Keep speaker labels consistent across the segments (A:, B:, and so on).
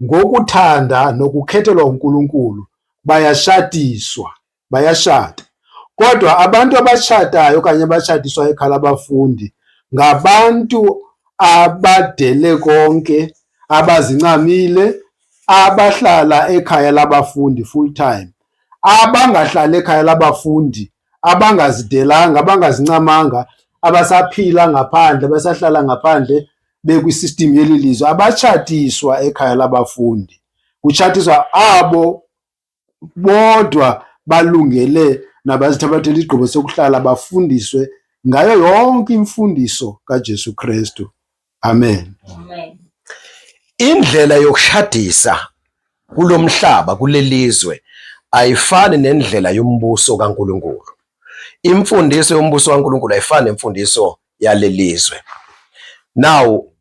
A: ngokuthanda nokukhethelwa uNkulunkulu bayashada. Kodwa abantu abatshatayo okanye abatshatiswa ekhaya labafundi ngabantu abadele konke, abazincamile, abahlala ekhaya labafundi full time, abangahlali ekhaya labafundi, abangazidelanga, abangazincamanga, abasaphila ngaphandle, basahlala ngaphandle bekwisystem yeli lizwe, abatshatiswa ekhaya labafundi. Kutshatiswa abo bodwa balungele nabazithabathela isigqibo sokuhlala bafundiswe ngayo yonke imfundiso kaJesu Kristu. Amen.
B: Amen. Indlela yokushadisa kulomhlaba kulelizwe ayifani nendlela yombuso kaNkulunkulu. Imfundiso yombuso kaNkulunkulu ayifani nemfundiso yalelizwe. Now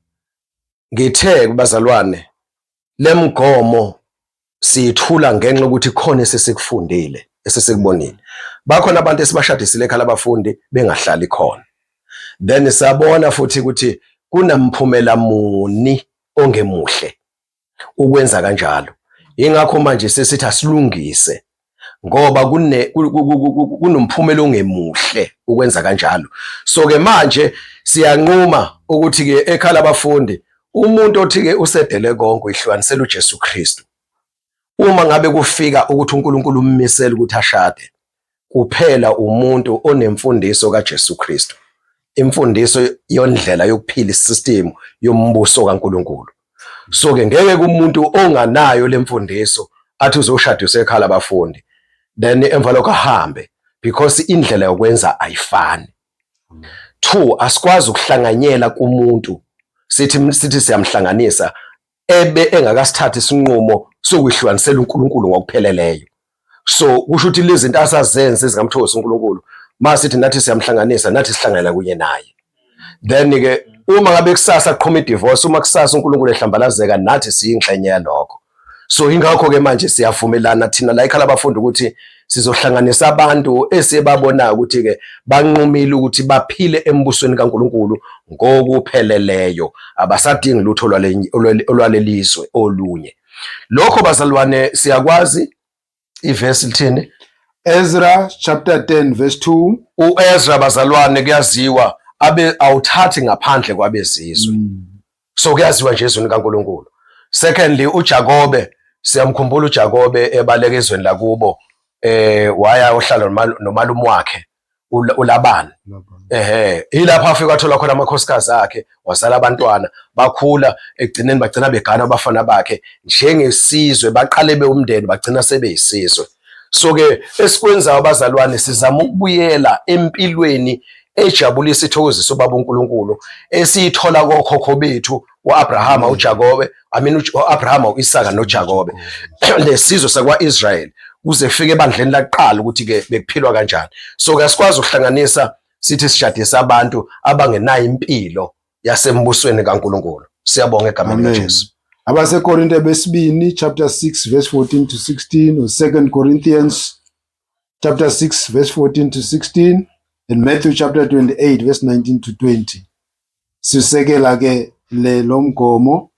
B: ngithe kubazalwane lemgomo siyithula ngenxa ukuthi khona esesikufundile esesikubonile. Bakhona abantu esibashadisile ekhaya labafundi bengahlali khona. Then sabona futhi ukuthi kunamphumela muni ongemuhle ukwenza kanjalo. Ingakho manje sesithi asilungise ngoba kunomphumela ongemuhle ukwenza kanjalo. So ke manje siyanquma ukuthi ke ekhaya labafundi umuntu othi ke usedele konke uyihlukanisela uJesu Kristu. Uma ngabe kufika ukuthi uNkulunkulu ummisela ukuthi ashade, kuphela umuntu onemfundiso kaJesu Kristu, imfundiso yondlela yokuphila isystem yombuso kaNkulunkulu. So ke ngeke kumuntu onganayo lemfundiso athi uzoshadisa ekhaya labafundi then emva lokho ahambe, because indlela yokwenza ayifani. 2, asikwazi ukuhlanganyela kumuntu sithi siyamhlanganisa ebe engakasithatha isinqumo sokuyihlukanisela uNkulunkulu ngokupheleleyo. So kusho ukuthi lezi zinto asazenze ezingamthokozi uNkulunkulu masithi nathi siyamhlanganisa, nathi sihlangana kunye naye. Then ke uma ngabe kusasa qhoma idivorce, uma kusasa uNkulunkulu ehlambalazeka, nathi siyingxenye yalokho. So ingakho ke manje siyavumelana thina la ekhaya labafundi ukuthi sizohlanganisa abantu esebabona ukuthi ke banqumile ukuthi baphile embusweni kaNkulunkulu ngokupheleleyo, abasadingi lutho olwalelizwe olunye. Lokho bazalwane siyakwazi iverse lithini?
A: Ezra chapter 10 verse 2.
B: uEzra bazalwane kuyaziwa abe awuthathi ngaphandle kwabezizwe. So kuyaziwa nje ezweni kaNkulunkulu. Secondly, uJakobe siyamkhumbula uJakobe ebaleka ezweni lakubo waya ohlala nomalume wakhe uLabani. Ilapha afika athola khona amakhosikazi akhe, wazala abantwana, bakhula, egcineni bagcina begana abafana bakhe njengesizwe, baqale beumndeni bagcina sebeyisizwe. So ke esikwenza abazalwane sizama ukubuyela empilweni ejabulisa ithokozisa ubaba uNkulunkulu esiyithola kokhokho bethu uAbrahama, uJakobe, uAbrahama, uIsaka noJakobe lesizwe sakwaIsrael kuze kufike ebandleni laqala ukuthi ke bekuphilwa kanjani. So ke asikwazi ukuhlanganisa sithi sishadisa abantu abangenayo impilo yasembusweni kaNkulunkulu. Siyabonga egameni laJesu.
A: AbaseKorinte besibini chapter 6 verse 14 to 16, or 2 Corinthians chapter 6 verse 14 to 16, and Matthew chapter 28 verse 19 to 20. Sisekela ke lo mgomo